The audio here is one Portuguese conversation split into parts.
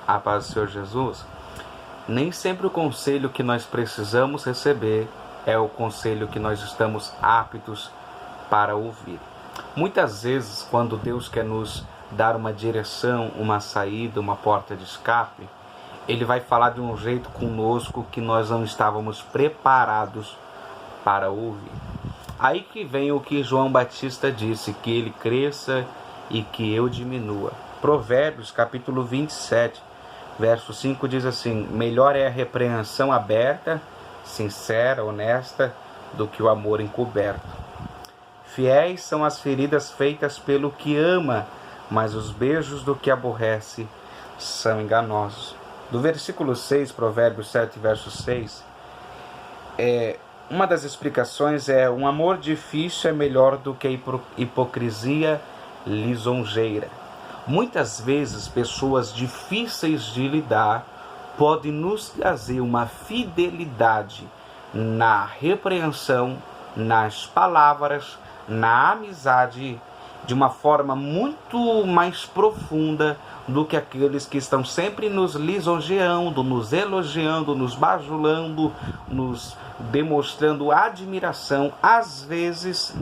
A paz do Senhor Jesus. Nem sempre o conselho que nós precisamos receber é o conselho que nós estamos aptos para ouvir. Muitas vezes, quando Deus quer nos dar uma direção, uma saída, uma porta de escape, Ele vai falar de um jeito conosco que nós não estávamos preparados para ouvir. Aí que vem o que João Batista disse, que ele cresça e que eu diminua. Provérbios, capítulo 27, verso 5 diz assim: melhor é a repreensão aberta, sincera, honesta, do que o amor encoberto. Fiéis são as feridas feitas pelo que ama, mas os beijos do que aborrece são enganosos. Do versículo 6, Provérbios 7, verso 6, uma das explicações é: um amor difícil é melhor do que a hipocrisia lisonjeira. Muitas vezes, pessoas difíceis de lidar podem nos trazer uma fidelidade na repreensão, nas palavras, na amizade, de uma forma muito mais profunda do que aqueles que estão sempre nos lisonjeando, nos elogiando, nos bajulando, nos demonstrando admiração. Às vezes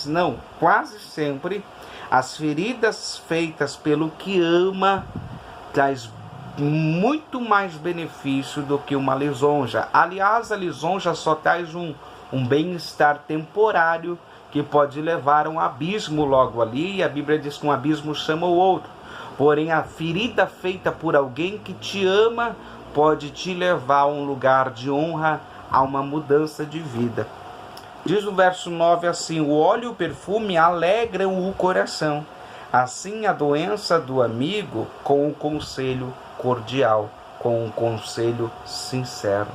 não, quase sempre, as feridas feitas pelo que ama traz muito mais benefício do que uma lisonja. Aliás, a lisonja só traz um bem-estar temporário que pode levar a um abismo logo ali, e a Bíblia diz que um abismo chama o outro. Porém, a ferida feita por alguém que te ama pode te levar a um lugar de honra, a uma mudança de vida. Diz o verso 9 assim: o óleo e o perfume alegram o coração, assim a doença do amigo com o conselho cordial, com o conselho sincero.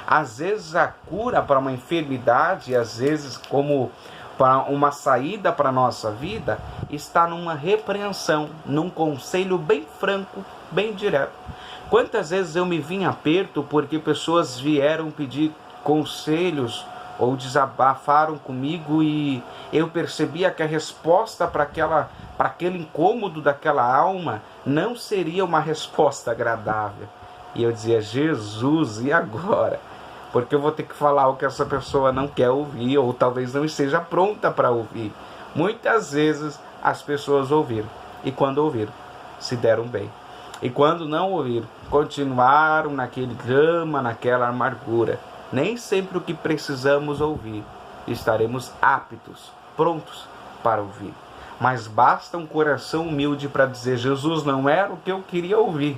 Às vezes a cura para uma enfermidade, às vezes como para uma saída para a nossa vida, está numa repreensão, num conselho bem franco, bem direto. Quantas vezes eu me vi em aperto porque pessoas vieram pedir conselhos ou desabafaram comigo e eu percebia que a resposta para aquele incômodo daquela alma não seria uma resposta agradável. E eu dizia: Jesus, e agora? Porque eu vou ter que falar o que essa pessoa não quer ouvir, ou talvez não esteja pronta para ouvir. Muitas vezes as pessoas ouviram, e quando ouviram, se deram bem. E quando não ouviram, continuaram naquele drama, naquela amargura. Nem sempre o que precisamos ouvir estaremos aptos, prontos para ouvir. Mas basta um coração humilde para dizer: Jesus, não era o que eu queria ouvir,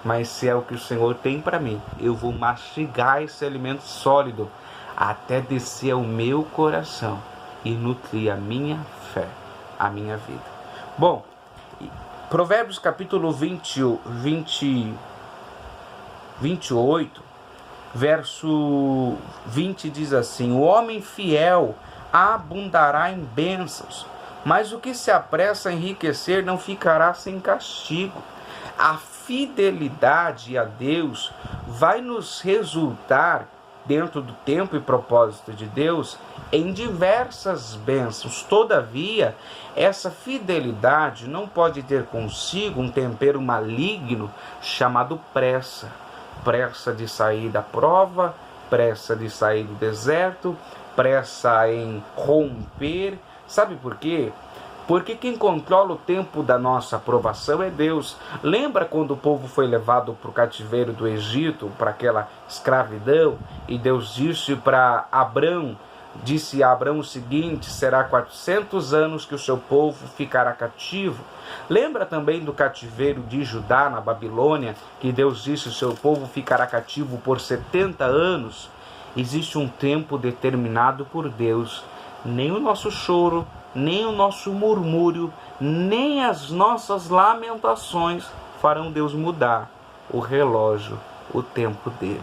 mas se é o que o Senhor tem para mim, eu vou mastigar esse alimento sólido até descer ao meu coração e nutrir a minha fé, a minha vida. Bom, Provérbios capítulo 28, verso 20 diz assim: o homem fiel abundará em bênçãos, mas o que se apressa a enriquecer não ficará sem castigo. A fidelidade a Deus vai nos resultar, dentro do tempo e propósito de Deus, em diversas bênçãos. Todavia, essa fidelidade não pode ter consigo um tempero maligno chamado pressa. Pressa de sair da prova, pressa de sair do deserto, pressa em romper. Sabe por quê? Porque quem controla o tempo da nossa aprovação é Deus. Lembra quando o povo foi levado para o cativeiro do Egito, para aquela escravidão, e Deus disse para Abrão, disse a Abrão o seguinte: será 400 anos que o seu povo ficará cativo. Lembra também do cativeiro de Judá na Babilônia, que Deus disse: o seu povo ficará cativo por 70 anos. Existe um tempo determinado por Deus. Nem o nosso choro, nem o nosso murmúrio, nem as nossas lamentações farão Deus mudar o relógio, o tempo dele.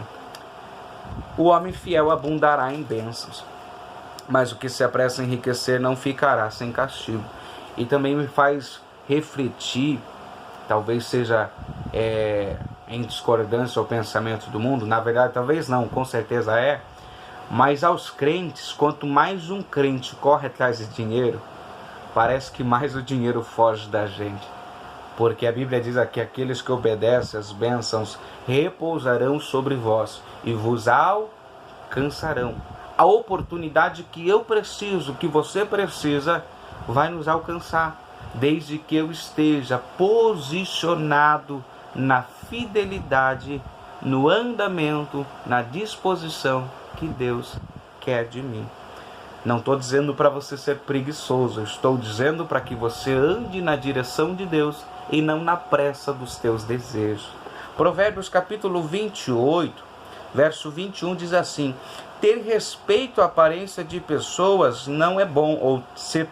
O homem fiel abundará em bênçãos, mas o que se apressa a enriquecer não ficará sem castigo. E também me faz refletir, talvez seja em discordância ao pensamento do mundo, na verdade talvez não, com certeza é, mas aos crentes, quanto mais um crente corre atrás de dinheiro, parece que mais o dinheiro foge da gente. porque a Bíblia diz aqui: aqueles que obedecem as bênçãos repousarão sobre vós e vos alcançarão. A oportunidade que eu preciso, que você precisa, vai nos alcançar, desde que eu esteja posicionado na fidelidade, no andamento, na disposição que Deus quer de mim. Não estou dizendo para você ser preguiçoso, estou dizendo para que você ande na direção de Deus e não na pressa dos teus desejos. Provérbios capítulo 28, verso 21 diz assim: ter respeito à aparência de pessoas não é bom, ou ser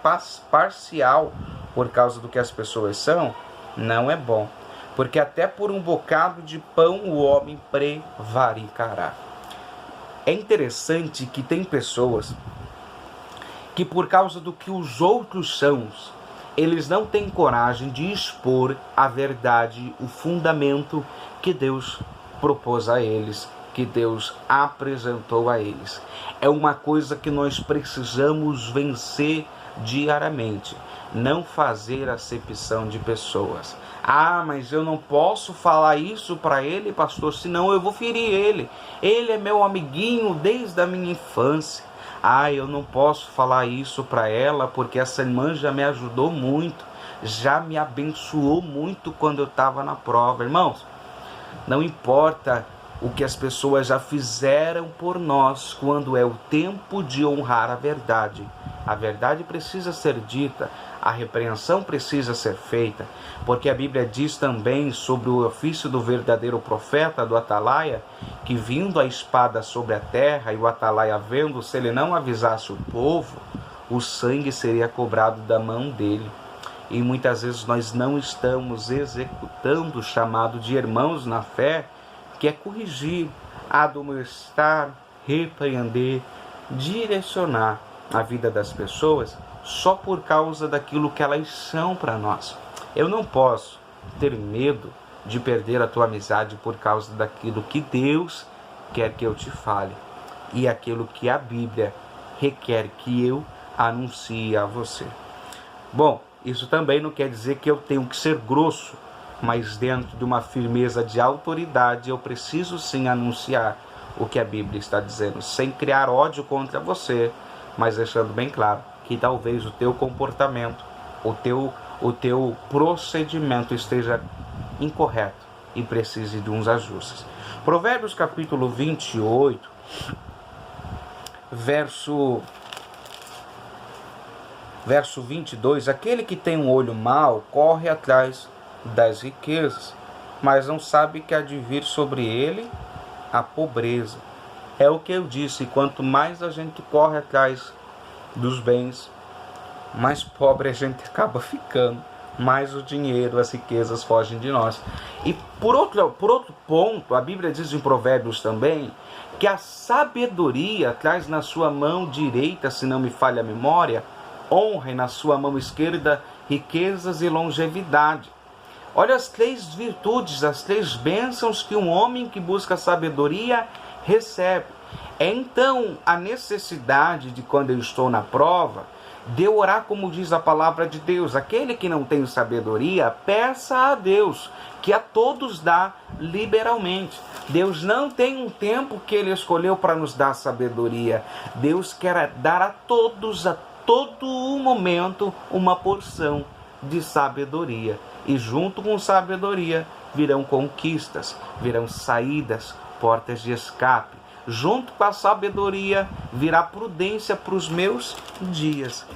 parcial por causa do que as pessoas são, não é bom, porque até por um bocado de pão o homem prevaricará. É interessante que tem pessoas que, por causa do que os outros são, eles não têm coragem de expor a verdade, o fundamento que Deus propôs a eles, que Deus apresentou a eles. É uma coisa que nós precisamos vencer diariamente. Não fazer acepção de pessoas. Ah, mas eu não posso falar isso para ele, pastor, senão eu vou ferir ele. Ele é meu amiguinho desde a minha infância. Ah, eu não posso falar isso para ela porque essa irmã já me ajudou muito, já me abençoou muito quando eu estava na prova. Irmãos, não importa o que as pessoas já fizeram por nós, quando é o tempo de honrar a verdade. A verdade precisa ser dita, a repreensão precisa ser feita, porque a Bíblia diz também sobre o ofício do verdadeiro profeta, do atalaia, que vindo a espada sobre a terra, e o atalaia vendo, se ele não avisasse o povo, o sangue seria cobrado da mão dele. E muitas vezes nós não estamos executando o chamado de irmãos na fé, que é corrigir, admoestar, repreender, direcionar a vida das pessoas só por causa daquilo que elas são para nós. Eu não posso ter medo de perder a tua amizade por causa daquilo que Deus quer que eu te fale e aquilo que a Bíblia requer que eu anuncie a você. Bom, isso também não quer dizer que eu tenho que ser grosso, mas dentro de uma firmeza de autoridade eu preciso sim anunciar o que a Bíblia está dizendo, sem criar ódio contra você, mas deixando bem claro que talvez o teu comportamento, o teu procedimento esteja incorreto e precise de uns ajustes. Provérbios capítulo 28, verso 22, aquele que tem um olho mau corre atrás das riquezas, mas não sabe que há de vir sobre ele a pobreza. É o que eu disse, quanto mais a gente corre atrás dos bens, mais pobre a gente acaba ficando, mais o dinheiro, as riquezas fogem de nós. E por outro ponto, a Bíblia diz em Provérbios também, que a sabedoria traz na sua mão direita, se não me falha a memória, honra, e na sua mão esquerda riquezas e longevidade. Olha as 3 virtudes, as 3 bênçãos que um homem que busca sabedoria recebe. É então a necessidade de, quando eu estou na prova, de orar como diz a palavra de Deus. Aquele que não tem sabedoria, peça a Deus, que a todos dá liberalmente. Deus não tem um tempo que Ele escolheu para nos dar sabedoria. Deus quer dar a todos, a todo momento, uma porção de sabedoria. E junto com sabedoria virão conquistas, virão saídas, portas de escape. Junto com a sabedoria virá prudência para os meus dias.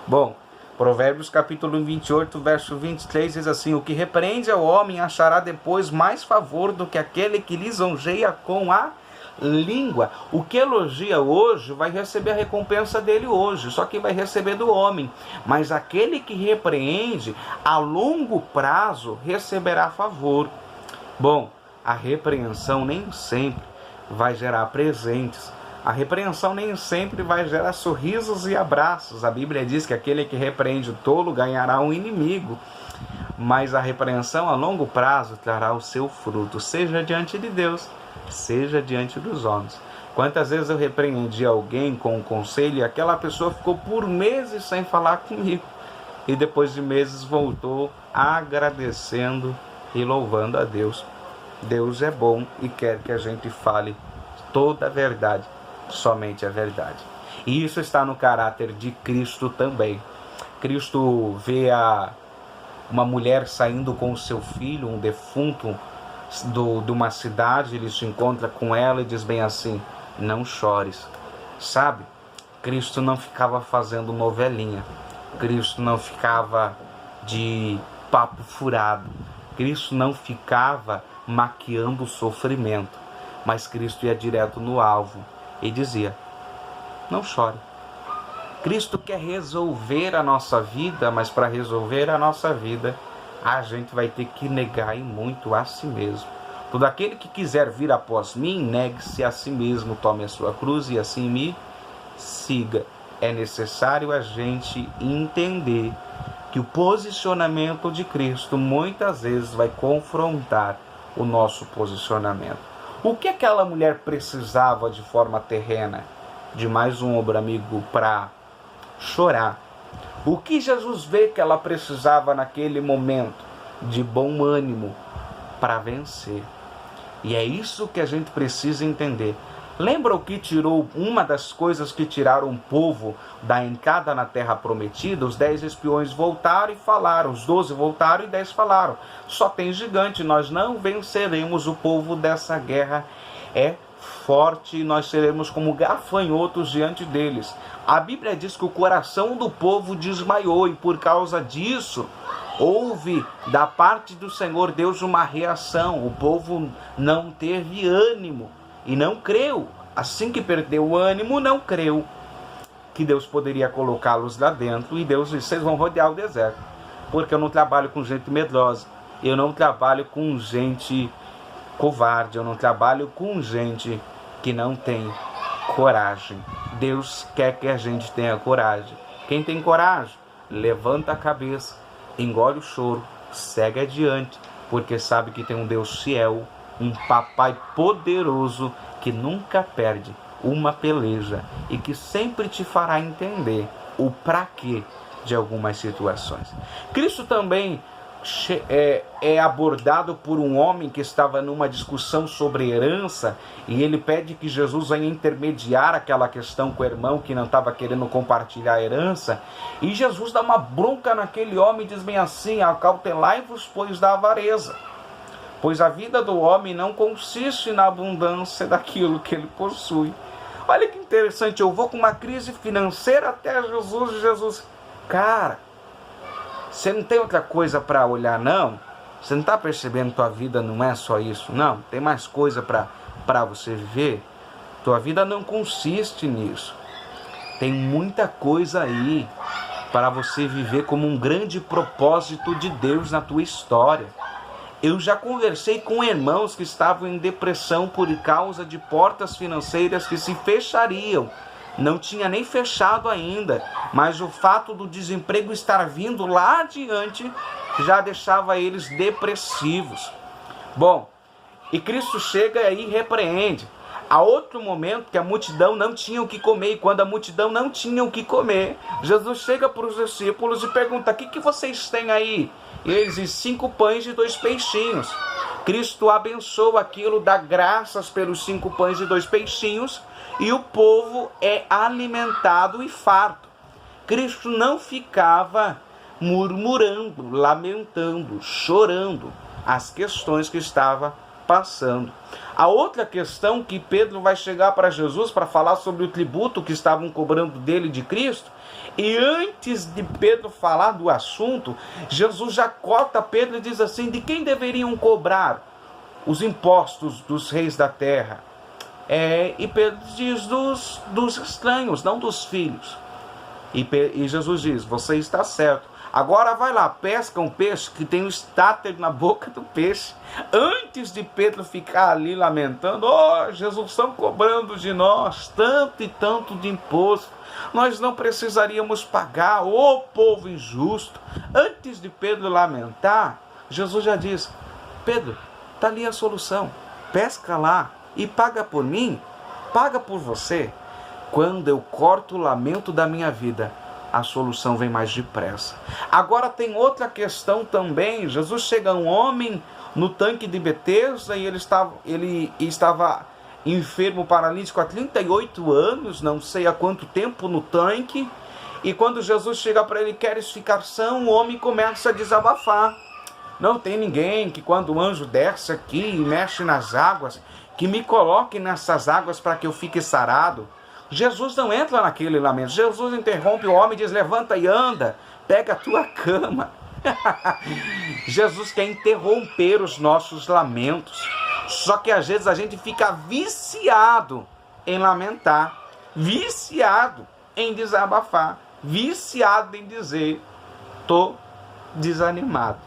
Bom, Provérbios capítulo 28, verso 23 diz assim: o que repreende ao homem achará depois mais favor do que aquele que lisonjeia com a língua. O que elogia hoje vai receber a recompensa dele hoje, só que vai receber do homem. Mas aquele que repreende a longo prazo receberá favor. Bom, a repreensão nem sempre vai gerar presentes. A repreensão nem sempre vai gerar sorrisos e abraços. A Bíblia diz que aquele que repreende o tolo ganhará um inimigo. Mas a repreensão a longo prazo trará o seu fruto, seja diante de Deus, seja diante dos homens. Quantas vezes eu repreendi alguém com um conselho e aquela pessoa ficou por meses sem falar comigo. e depois de meses voltou agradecendo e louvando a Deus. Deus é bom e quer que a gente fale toda a verdade, somente a verdade. E isso está no caráter de Cristo também. Cristo vê uma mulher saindo com o seu filho, um defunto de uma cidade, ele se encontra com ela e diz bem assim: não chores. Sabe, Cristo não ficava fazendo novelinha, Cristo não ficava de papo furado, Cristo não ficava maquiando o sofrimento, mas Cristo ia direto no alvo e dizia: não chore. Cristo quer resolver a nossa vida, mas para resolver a nossa vida, a gente vai ter que negar e muito a si mesmo. Todo aquele que quiser vir após mim, negue-se a si mesmo, tome a sua cruz e assim me siga. É necessário a gente entender que o posicionamento de Cristo muitas vezes vai confrontar o nosso posicionamento. O que aquela mulher precisava de forma terrena? De mais um ombro amigo para chorar. O que Jesus vê que ela precisava naquele momento? De bom ânimo para vencer. E é isso que a gente precisa entender. Lembra o que tirou, uma das coisas que tiraram o povo da entrada na terra prometida? Os 10 espiões voltaram e falaram, os 12 voltaram e 10 falaram: só tem gigante, nós não venceremos, o povo dessa guerra é forte e nós seremos como gafanhotos diante deles. A Bíblia diz que o coração do povo desmaiou e por causa disso houve da parte do Senhor Deus uma reação. O povo não teve ânimo e não creu. Assim que perdeu o ânimo, não creu que Deus poderia colocá-los lá dentro. E Deus disse: vocês vão rodear o deserto, porque eu não trabalho com gente medrosa, eu não trabalho com gente covarde, eu não trabalho com gente que não tem coragem. Deus quer que a gente tenha coragem. Quem tem coragem, levanta a cabeça, engole o choro, segue adiante, porque sabe que tem um Deus fiel, um papai poderoso que nunca perde uma peleja e que sempre te fará entender o pra quê de algumas situações. Cristo também é abordado por um homem que estava numa discussão sobre herança e ele pede que Jesus venha intermediar aquela questão com o irmão que não estava querendo compartilhar a herança, e Jesus dá uma bronca naquele homem e diz bem assim: acautelai-vos, pois, da avareza, pois a vida do homem não consiste na abundância daquilo que ele possui. Olha que interessante, eu vou com uma crise financeira até Jesus e Jesus: cara, você não tem outra coisa para olhar, não? Você não está percebendo que tua vida não é só isso, não? Tem mais coisa para você viver? Tua vida não consiste nisso. Tem muita coisa aí para você viver como um grande propósito de Deus na tua história. Eu já conversei com irmãos que estavam em depressão por causa de portas financeiras que se fechariam. Não tinha nem fechado ainda, mas o fato do desemprego estar vindo lá adiante já deixava eles depressivos. Bom, e Cristo chega e repreende. Há outro momento que a multidão não tinha o que comer, e quando a multidão não tinha o que comer, Jesus chega para os discípulos e pergunta: o que vocês têm aí? E eles dizem: 5 pães e 2 peixinhos. Cristo abençoa aquilo, dá graças pelos 5 pães e 2 peixinhos, e o povo é alimentado e farto. Cristo não ficava murmurando, lamentando, chorando as questões que estava passando. A outra questão que Pedro vai chegar para Jesus para falar sobre o tributo que estavam cobrando dele, de Cristo, e antes de Pedro falar do assunto, Jesus já corta Pedro e diz assim: de quem deveriam cobrar os impostos dos reis da terra? E Pedro diz dos estranhos, não dos filhos. E Jesus diz: você está certo. Agora vai lá, pesca um peixe que tem um estáter na boca do peixe. Antes de Pedro ficar ali lamentando: Jesus, estão cobrando de nós tanto e tanto de imposto, nós não precisaríamos pagar, povo injusto. Antes de Pedro lamentar, Jesus já diz: Pedro, está ali a solução, pesca lá e paga por mim, paga por você. Quando eu corto o lamento da minha vida, a solução vem mais depressa. Agora tem outra questão também. Jesus chega um homem no tanque de Betesda e ele estava enfermo, paralítico há 38 anos, não sei há quanto tempo no tanque. E quando Jesus chega para ele, queres ficar são? O homem começa a desabafar. Não tem ninguém que quando o anjo desce aqui e mexe nas águas, que me coloque nessas águas para que eu fique sarado. Jesus não entra naquele lamento. Jesus interrompe o homem e diz, levanta e anda, pega a tua cama. Jesus quer interromper os nossos lamentos. Só que às vezes a gente fica viciado em lamentar, viciado em desabafar, viciado em dizer, estou desanimado.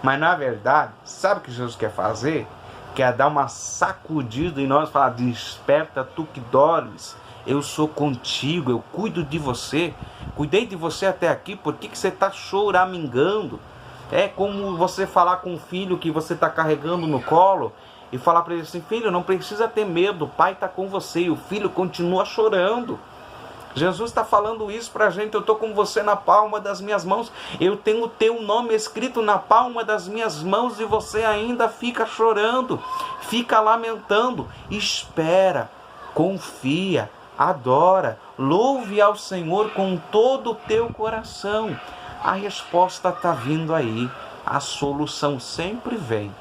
Mas na verdade, sabe o que Jesus quer fazer? Quer dar uma sacudida em nós e falar, desperta tu que dormes, eu sou contigo, eu cuido de você, cuidei de você até aqui, por que você está choramingando? É como você falar com um filho que você está carregando no colo e falar para ele assim, filho, não precisa ter medo, o pai está com você, e o filho continua chorando. Jesus está falando isso para a gente, eu estou com você na palma das minhas mãos, eu tenho o teu nome escrito na palma das minhas mãos e você ainda fica chorando, fica lamentando. Espera, confia, adora, louve ao Senhor com todo o teu coração. A resposta está vindo aí, a solução sempre vem.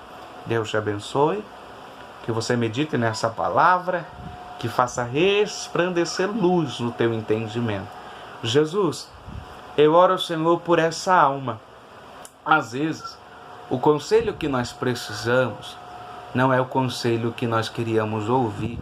Deus te abençoe, que você medite nessa palavra, que faça resplandecer luz no teu entendimento. Jesus, eu oro ao Senhor por essa alma. Às vezes, o conselho que nós precisamos não é o conselho que nós queríamos ouvir,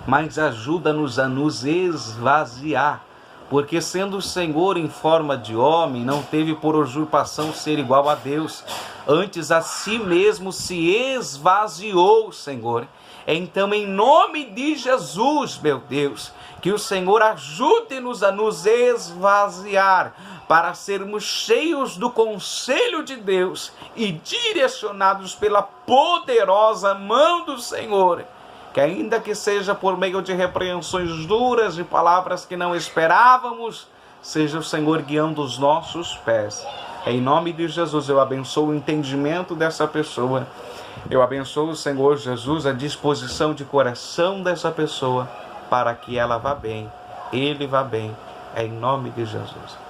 mas ajuda-nos a nos esvaziar, porque sendo o Senhor em forma de homem, não teve por usurpação ser igual a Deus, antes a si mesmo se esvaziou, Senhor. Então, em nome de Jesus, meu Deus, que o Senhor ajude-nos a nos esvaziar, para sermos cheios do conselho de Deus e direcionados pela poderosa mão do Senhor, que ainda que seja por meio de repreensões duras, de palavras que não esperávamos, seja o Senhor guiando os nossos pés. Em nome de Jesus, eu abençoo o entendimento dessa pessoa. Eu abençoo, Senhor Jesus, a disposição de coração dessa pessoa para que ela vá bem, ele vá bem. É em nome de Jesus.